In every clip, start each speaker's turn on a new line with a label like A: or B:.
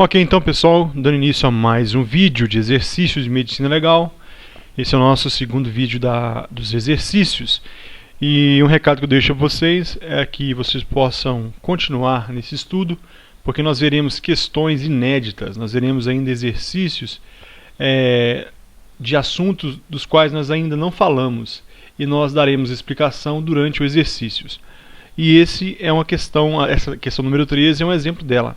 A: Ok, então pessoal, dando início a mais um vídeo de exercícios de medicina legal. Esse é o nosso segundo vídeo dos exercícios. E um recado que eu deixo a vocês é que vocês possam continuar nesse estudo, porque nós veremos questões inéditas, nós veremos ainda exercícios de assuntos dos quais nós ainda não falamos, e nós daremos explicação durante os exercícios. E essa questão número 13 é um exemplo dela.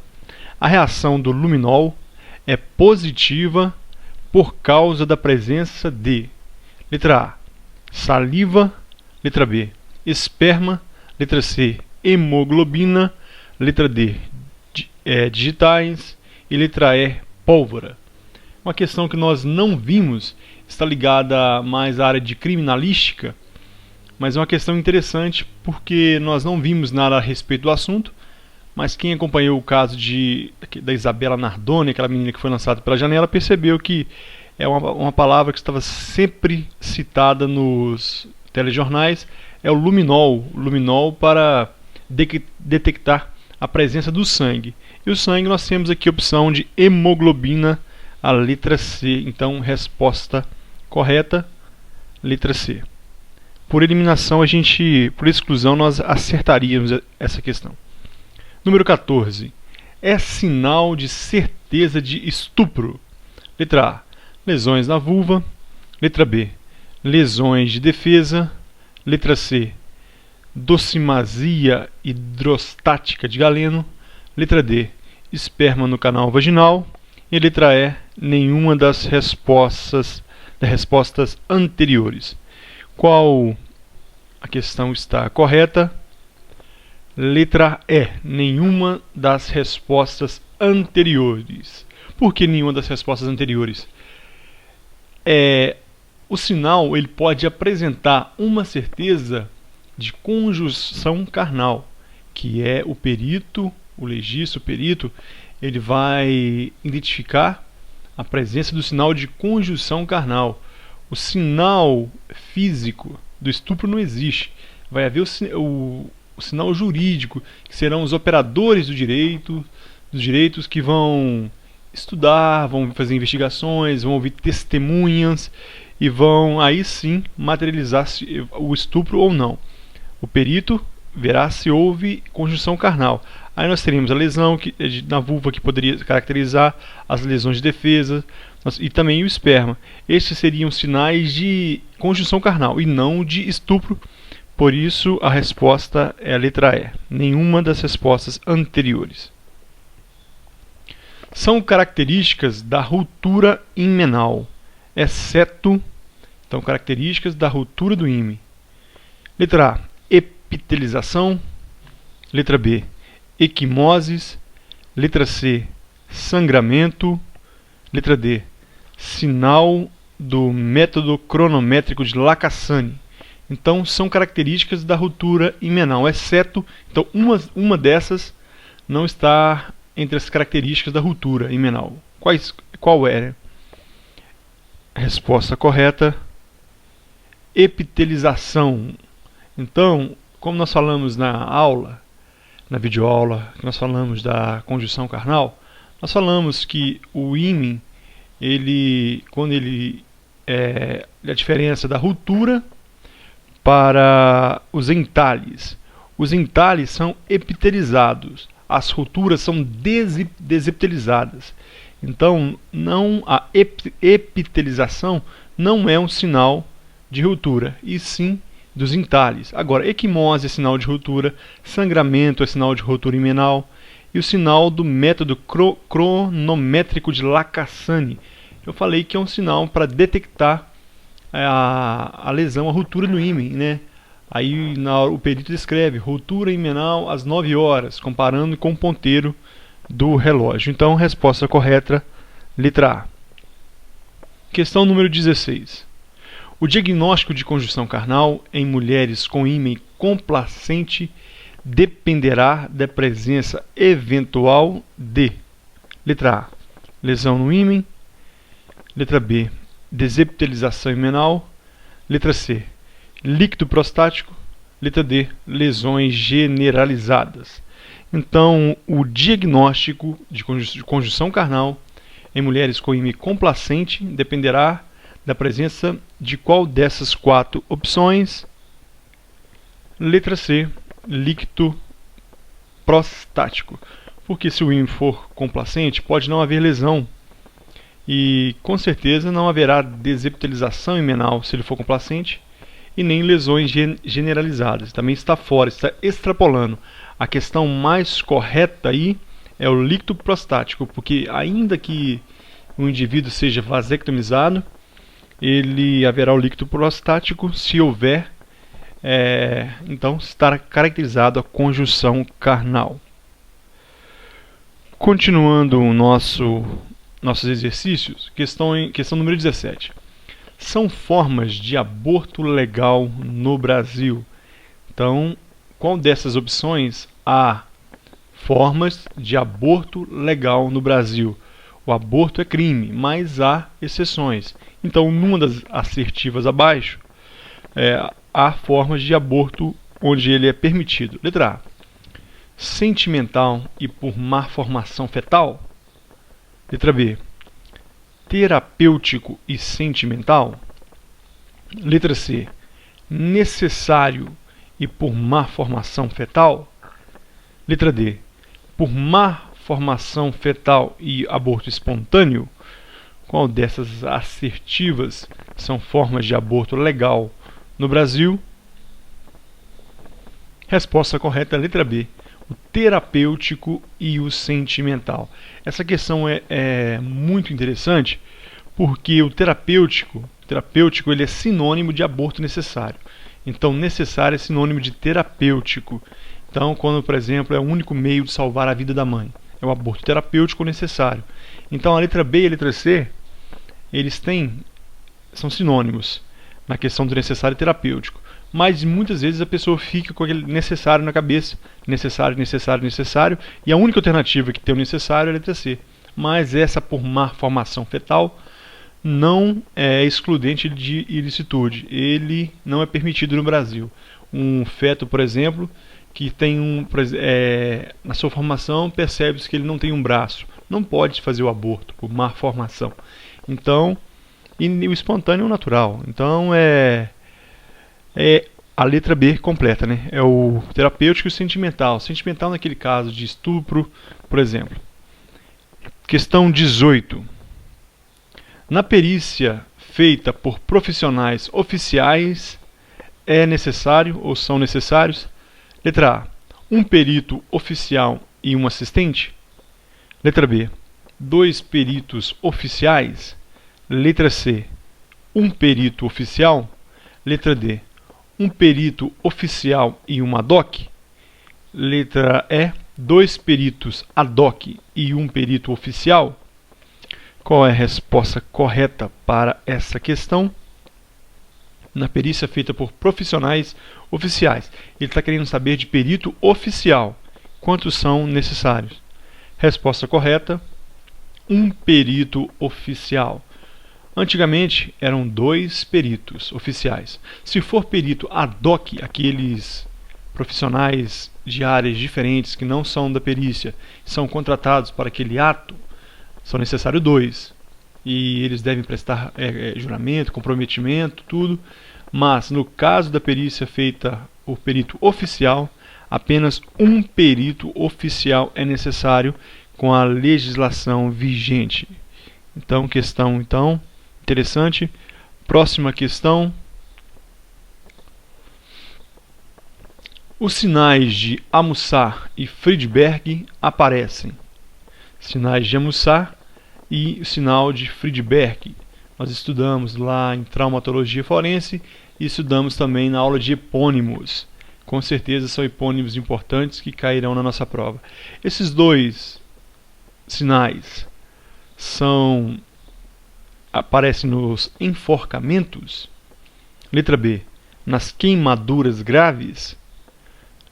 A: A reação do luminol é positiva por causa da presença de letra A, saliva, letra B, esperma, letra C, hemoglobina, letra D, digitais e letra E, pólvora. Uma questão que nós não vimos, está ligada mais à área de criminalística, mas é uma questão interessante porque nós não vimos nada a respeito do assunto. Mas quem acompanhou o caso da Isabela Nardoni, aquela menina que foi lançada pela janela, percebeu que é uma palavra que estava sempre citada nos telejornais, é o luminol. Luminol para detectar a presença do sangue. E o sangue nós temos aqui a opção de hemoglobina, a letra C. Então, resposta correta, letra C. Por eliminação, por exclusão, nós acertaríamos essa questão. Número 14. É sinal de certeza de estupro. Letra A. Lesões na vulva. Letra B. Lesões de defesa. Letra C. Docimasia hidrostática de Galeno. Letra D. Esperma no canal vaginal. E letra E. Nenhuma das respostas anteriores. Qual a questão está correta? Letra E, nenhuma das respostas anteriores. Por que nenhuma das respostas anteriores? O sinal ele pode apresentar uma certeza de conjunção carnal, que é o perito, o legista, o perito, ele vai identificar a presença do sinal de conjunção carnal. O sinal físico do estupro não existe. Vai haver o sinal jurídico, que serão os operadores dos direitos que vão estudar, vão fazer investigações, vão ouvir testemunhas e vão aí sim materializar o estupro ou não. O perito verá se houve conjunção carnal. Aí nós teríamos a lesão na vulva, que poderia caracterizar as lesões de defesa, e também o esperma. Estes seriam sinais de conjunção carnal e não de estupro. Por isso, a resposta é a letra E. Nenhuma das respostas anteriores. São características da ruptura himenal, exceto, então, características da ruptura do ímen. Letra A, epitelização. Letra B, equimoses. Letra C, sangramento. Letra D, sinal do método cronométrico de Lacassagne. Então, são características da ruptura himenal, exceto, então, uma dessas não está entre as características da ruptura himenal. Qual é? Resposta correta, epitelização. Então, como nós falamos na videoaula, que nós falamos da conjunção carnal, nós falamos que o ímen, a diferença da ruptura para os entalhes. Os entalhes são epitelizados, as rupturas são desepitelizadas. Então, a epitelização não é um sinal de ruptura, e sim dos entalhes. Agora, equimose é sinal de ruptura, sangramento é sinal de ruptura himenal, e o sinal do método cronométrico de Lacassagne. Eu falei que é um sinal para detectar a lesão, a ruptura do ímen, né? Aí o perito descreve ruptura himenal às 9 horas, comparando com o ponteiro do relógio. Então, resposta correta, letra A. Questão número 16. O diagnóstico de conjunção carnal em mulheres com ímen complacente dependerá da presença eventual de letra A, lesão no ímen. Letra B, desepitelização himenal. Letra C, líquido prostático. Letra D, lesões generalizadas. Então, o diagnóstico de conjunção carnal em mulheres com IME complacente dependerá da presença de qual dessas 4 opções? Letra C, líquido prostático. Porque se o IME for complacente, pode não haver lesão. E com certeza não haverá desepitelização imenal se ele for complacente, e nem lesões generalizadas. Também está fora, está extrapolando. A questão mais correta aí é o líquido prostático, porque ainda que o indivíduo seja vasectomizado, ele haverá o líquido prostático se houver, então estará caracterizado a conjunção carnal. Continuando nossos exercícios, questão número 17. São formas de aborto legal no Brasil. Então, qual dessas opções há formas de aborto legal no Brasil? O aborto é crime, mas há exceções. Então, numa das assertivas abaixo, há formas de aborto onde ele é permitido. Letra A. Sentimental e por má formação fetal. Letra B. Terapêutico e sentimental. Letra C. Necessário e por má formação fetal. Letra D. Por má formação fetal e aborto espontâneo. Qual dessas assertivas são formas de aborto legal no Brasil? Resposta correta, letra B. O terapêutico e o sentimental. Essa questão é muito interessante porque o terapêutico ele é sinônimo de aborto necessário. Então, necessário é sinônimo de terapêutico. Então, quando, por exemplo, é o único meio de salvar a vida da mãe, é o aborto terapêutico necessário. Então, a letra B e a letra C, são sinônimos na questão do necessário e terapêutico. Mas muitas vezes a pessoa fica com aquele necessário na cabeça, necessário, e a única alternativa que tem o necessário é a letra C. Mas essa por má formação fetal não é excludente de ilicitude, ele não é permitido no Brasil. Um feto, por exemplo, que tem na sua formação percebe-se que ele não tem um braço, não pode fazer o aborto por má formação. Então, e o espontâneo é o natural. Então a letra B completa, né? É o terapêutico e o sentimental. Sentimental naquele caso de estupro, por exemplo. Questão 18. Na perícia feita por profissionais oficiais, é necessário ou são necessários? Letra A. Um perito oficial e um assistente. Letra B. 2 peritos oficiais. Letra C. Um perito oficial. Letra D. Um perito oficial e uma ad hoc. Letra E. 2 peritos ad hoc e um perito oficial. Qual é a resposta correta para essa questão? Na perícia feita por profissionais oficiais. Ele está querendo saber de perito oficial. Quantos são necessários? Resposta correta: um perito oficial. Antigamente eram 2 peritos oficiais. Se for perito ad hoc, aqueles profissionais de áreas diferentes que não são da perícia, são contratados para aquele ato, são necessários 2. E eles devem prestar juramento, comprometimento, tudo. Mas no caso da perícia feita por perito oficial, apenas um perito oficial é necessário com a legislação vigente. Então, questão interessante. Próxima questão. Os sinais de Amussar e Friedberg aparecem. Sinais de Amussar e o sinal de Friedberg. Nós estudamos lá em traumatologia forense e estudamos também na aula de epônimos. Com certeza são epônimos importantes que cairão na nossa prova. Esses 2 sinais aparecem nos enforcamentos. Letra B. Nas queimaduras graves.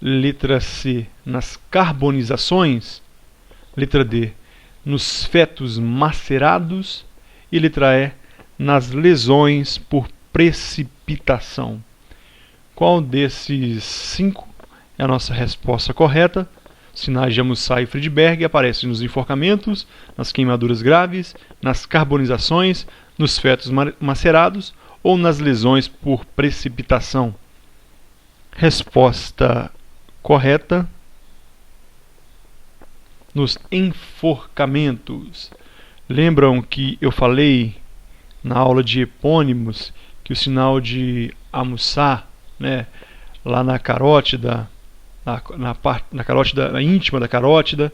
A: Letra C. Nas carbonizações. Letra D. Nos fetos macerados. E letra E. Nas lesões por precipitação. Qual desses 5 é a nossa resposta correta? Sinais de Amussar e Friedberg aparecem nos enforcamentos, nas queimaduras graves, nas carbonizações, nos fetos macerados ou nas lesões por precipitação. Resposta correta: nos enforcamentos. Lembram que eu falei na aula de epônimos que o sinal de Amussar, né, lá na carótida, na carótida, na íntima da carótida,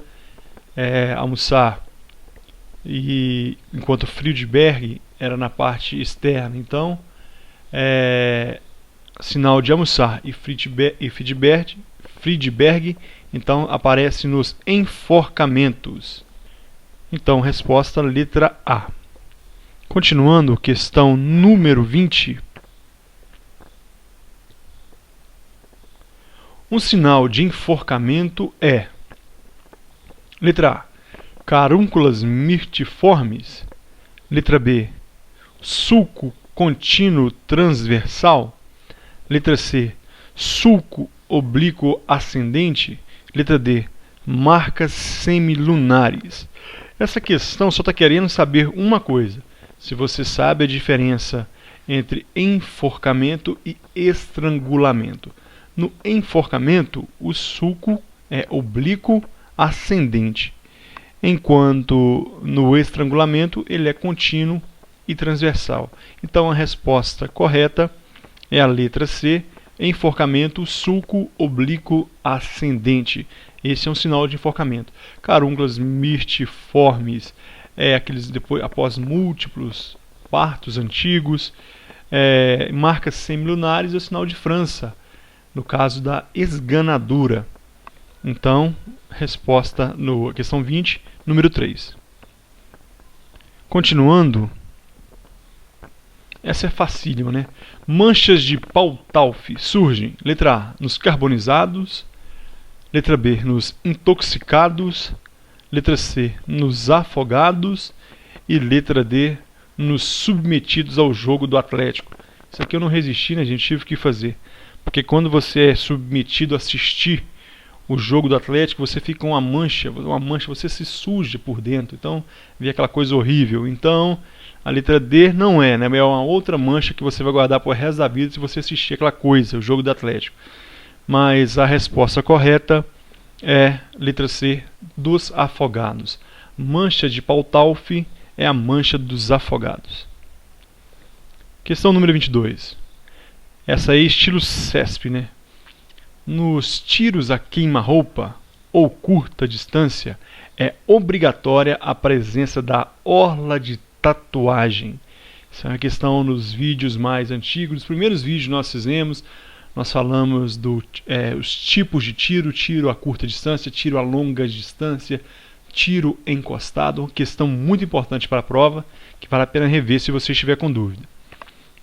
A: Amussar, e enquanto Friedberg era na parte externa. Então, sinal de Amussar e Friedberg, então aparece nos enforcamentos. Então, resposta letra A. Continuando, questão número 20. Um sinal de enforcamento é: letra A, carúnculas mirtiformes. Letra B, sulco contínuo transversal. Letra C, sulco oblíquo ascendente. Letra D, marcas semilunares. Essa questão só está querendo saber uma coisa: se você sabe a diferença entre enforcamento e estrangulamento. No enforcamento, o sulco é oblíquo ascendente, enquanto no estrangulamento ele é contínuo e transversal. Então a resposta correta é a letra C, enforcamento sulco oblíquo ascendente. Esse é um sinal de enforcamento. Carúnculas mirtiformes aqueles depois após múltiplos partos antigos. Marcas semilunares é o sinal de França, no caso da esganadura. Então, resposta no questão 20, número 3. Continuando, essa é facílima, né? Manchas de Pautalf surgem, letra A, nos carbonizados, letra B, nos intoxicados, letra C, nos afogados e letra D, nos submetidos ao jogo do Atlético. Isso aqui eu não resisti, né, gente? Tive que fazer. Porque quando você é submetido a assistir o jogo do Atlético, você fica com uma mancha, você se suja por dentro. Então, vê aquela coisa horrível. Então, a letra D não é, né? É uma outra mancha que você vai guardar por resto da vida se você assistir aquela coisa, o jogo do Atlético. Mas a resposta correta é letra C, dos afogados. Mancha de Pautalf é a mancha dos afogados. Questão número 22. Essa aí é estilo CESP, né? Nos tiros a queima-roupa ou curta distância, é obrigatória a presença da orla de tatuagem. Essa é uma questão nos vídeos mais antigos. Nos primeiros vídeos nós fizemos, nós falamos os tipos de tiro: tiro a curta distância, tiro a longa distância, tiro encostado. Uma questão muito importante para a prova, que vale a pena rever se você estiver com dúvida.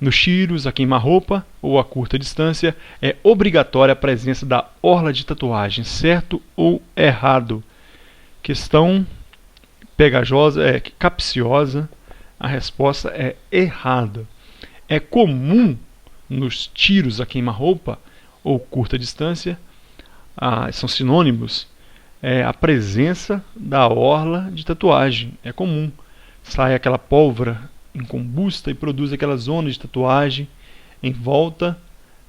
A: Nos tiros a queima-roupa ou a curta distância, é obrigatória a presença da orla de tatuagem. Certo ou errado? Questão pegajosa, capciosa. A resposta é errada. É comum nos tiros a queima-roupa ou curta distância, são sinônimos, a presença da orla de tatuagem. É comum. Sai aquela pólvora incombusta e produz aquela zona de tatuagem em volta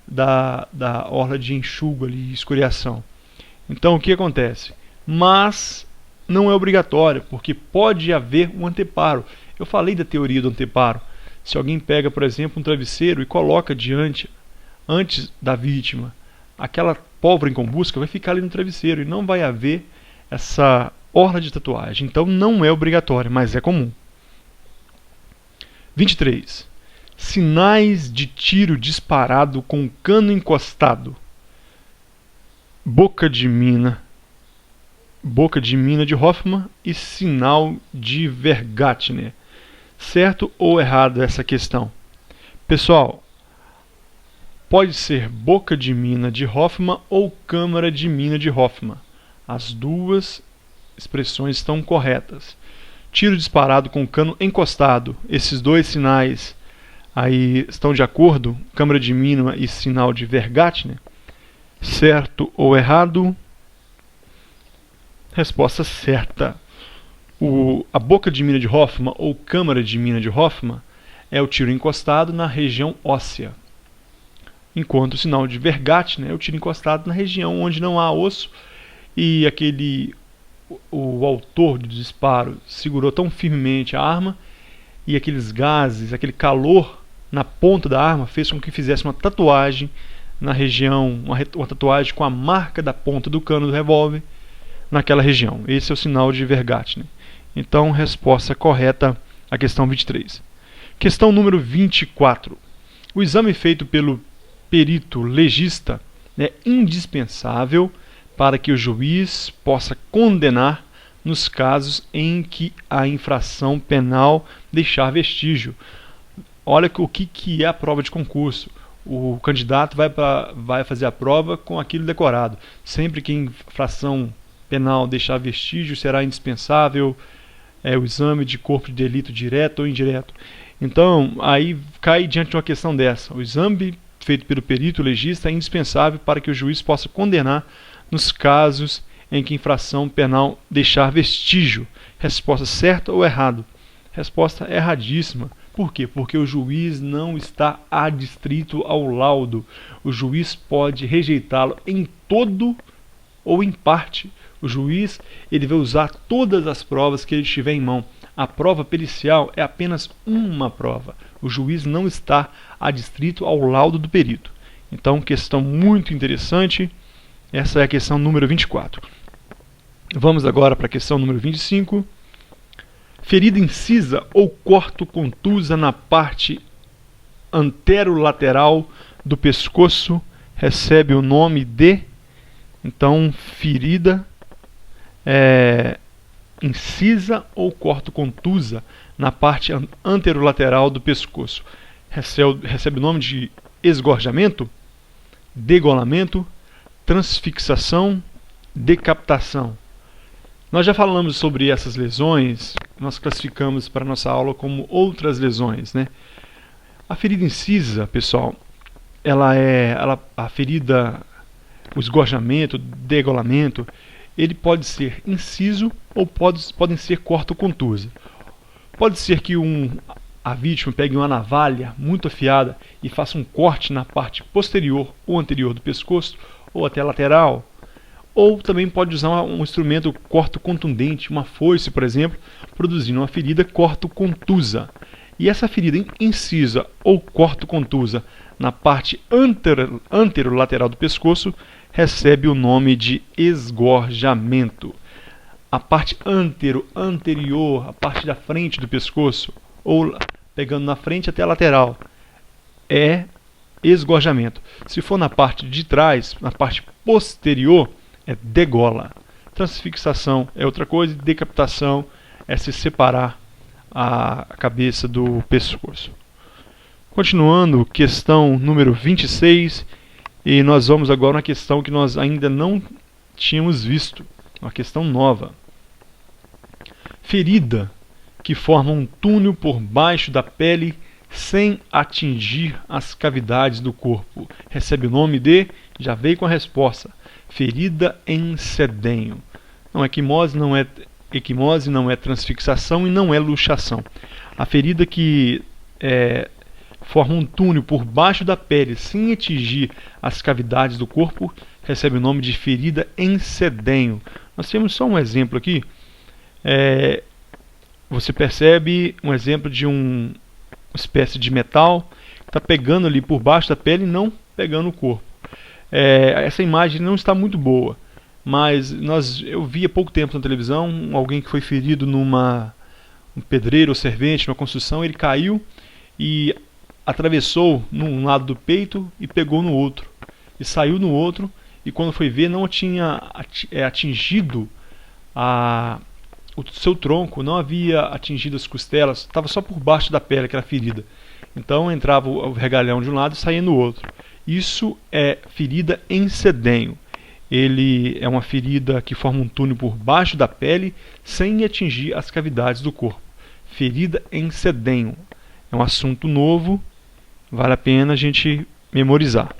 A: da orla de enxugo ali, escoriação. Então o que acontece? Mas não é obrigatório, porque pode haver um anteparo. Eu falei da teoria do anteparo. Se alguém pega, por exemplo, um travesseiro e coloca antes da vítima, aquela pólvora incombustível vai ficar ali no travesseiro e não vai haver essa orla de tatuagem. Então não é obrigatório, mas é comum. 23. Sinais de tiro disparado com cano encostado. Boca de mina de Hoffmann e sinal de Vergatner. Certo ou errado essa questão? Pessoal, pode ser boca de mina de Hoffmann ou câmara de mina de Hoffmann. As duas expressões estão corretas. Tiro disparado com cano encostado, esses dois sinais aí estão de acordo? Câmara de mina e sinal de Vergatner? Certo ou errado? Resposta certa. A boca de mina de Hoffmann, ou câmara de mina de Hoffmann, é o tiro encostado na região óssea. Enquanto o sinal de Vergattner é o tiro encostado na região onde não há osso e o autor do disparo segurou tão firmemente a arma e aqueles gases, aquele calor na ponta da arma fez com que fizesse uma tatuagem na região, uma tatuagem com a marca da ponta do cano do revólver naquela região. Esse é o sinal de Vergattner. Então, resposta correta à questão 23. Questão número 24. O exame feito pelo perito legista é indispensável para que o juiz possa condenar nos casos em que a infração penal deixar vestígio. Olha o que é a prova de concurso. O candidato vai fazer a prova com aquilo decorado. Sempre que a infração penal deixar vestígio, será indispensável o exame de corpo de delito direto ou indireto. Então, aí cai diante de uma questão dessa. O exame feito pelo perito legista é indispensável para que o juiz possa condenar nos casos em que a infração penal deixar vestígio. Resposta certa ou errado? Resposta erradíssima. Por quê? Porque o juiz não está adstrito ao laudo. O juiz pode rejeitá-lo em todo ou em parte. O juiz ele vai usar todas as provas que ele tiver em mão. A prova pericial é apenas uma prova. O juiz não está adstrito ao laudo do perito. Então, questão muito interessante. Essa é a questão número 24. Vamos agora para a questão número 25. Ferida incisa ou corto-contusa na parte anterolateral do pescoço recebe o nome de... Então, ferida incisa ou corto-contusa na parte anterolateral do pescoço recebe o nome de esgorjamento, degolamento, transfixação, decapitação. Nós já falamos sobre essas lesões, nós classificamos para a nossa aula como outras lesões, né? A ferida incisa, pessoal, a ferida, o esgorjamento, degolamento, ele pode ser inciso ou podem ser corto-contusa. Pode ser que a vítima pegue uma navalha muito afiada e faça um corte na parte posterior ou anterior do pescoço ou até lateral. Ou também pode usar um instrumento corto-contundente, uma foice, por exemplo, produzindo uma ferida corto-contusa. E essa ferida incisa ou corto-contusa na parte anterolateral do pescoço recebe o nome de esgorjamento. A parte anterior, a parte da frente do pescoço, ou pegando na frente até a lateral, é esgorjamento. Se for na parte de trás, na parte posterior, é degola. Transfixação é outra coisa, decapitação é se separar a cabeça do pescoço. Continuando, questão número 26, e nós vamos agora uma questão que nós ainda não tínhamos visto, uma questão nova. Ferida que forma um túnel por baixo da pele sem atingir as cavidades do corpo recebe o nome de, já veio com a resposta, ferida em sedenho. Não, equimose não é transfixação e não é luxação. A ferida que forma um túnel por baixo da pele sem atingir as cavidades do corpo recebe o nome de ferida em sedenho. Nós temos só um exemplo aqui. Você percebe um exemplo de uma espécie de metal que está pegando ali por baixo da pele e não pegando o corpo. Essa imagem não está muito boa, mas eu vi há pouco tempo na televisão alguém que foi ferido um pedreiro ou servente, numa construção, ele caiu e atravessou num lado do peito e pegou no outro. E saiu no outro, e quando foi ver não tinha atingido o seu tronco, não havia atingido as costelas, estava só por baixo da pele aquela ferida. Então entrava o regalhão de um lado e saía no outro. Isso é ferida em sedenho. Ele é uma ferida que forma um túnel por baixo da pele sem atingir as cavidades do corpo. Ferida em sedenho. É um assunto novo, vale a pena a gente memorizar.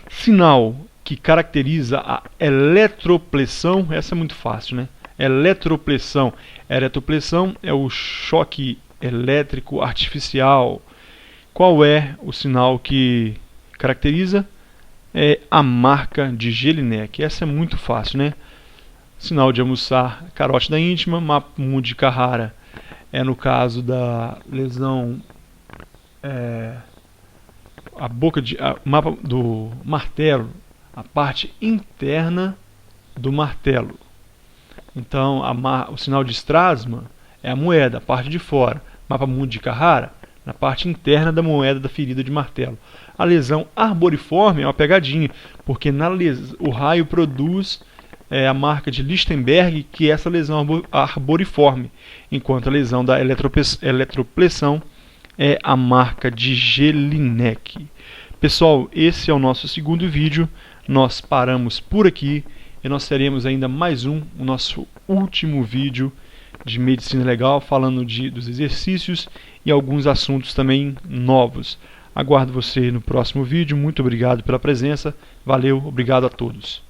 A: Sinal que caracteriza a eletropressão. Essa é muito fácil, né? Eletropressão. Eletropressão é o choque elétrico artificial. Qual é o sinal que caracteriza? É a marca de Jelinek. Essa é muito fácil, né? Sinal de almoçar, carótida íntima. Mapa mundi de Carrara é no caso da lesão, mapa do martelo, a parte interna do martelo. Então o sinal de Strasma é a moeda, a parte de fora. Mapa mundi de Carrara, na parte interna da moeda da ferida de martelo. A lesão arboriforme é uma pegadinha, porque o raio produz a marca de Lichtenberg, que é essa lesão arboriforme, enquanto a lesão da eletropressão é a marca de Jelinek. Pessoal, esse é o nosso segundo vídeo. Nós paramos por aqui e nós teremos ainda mais o nosso último vídeo de medicina legal, falando dos exercícios e alguns assuntos também novos. Aguardo você no próximo vídeo. Muito obrigado pela presença. Valeu, obrigado a todos.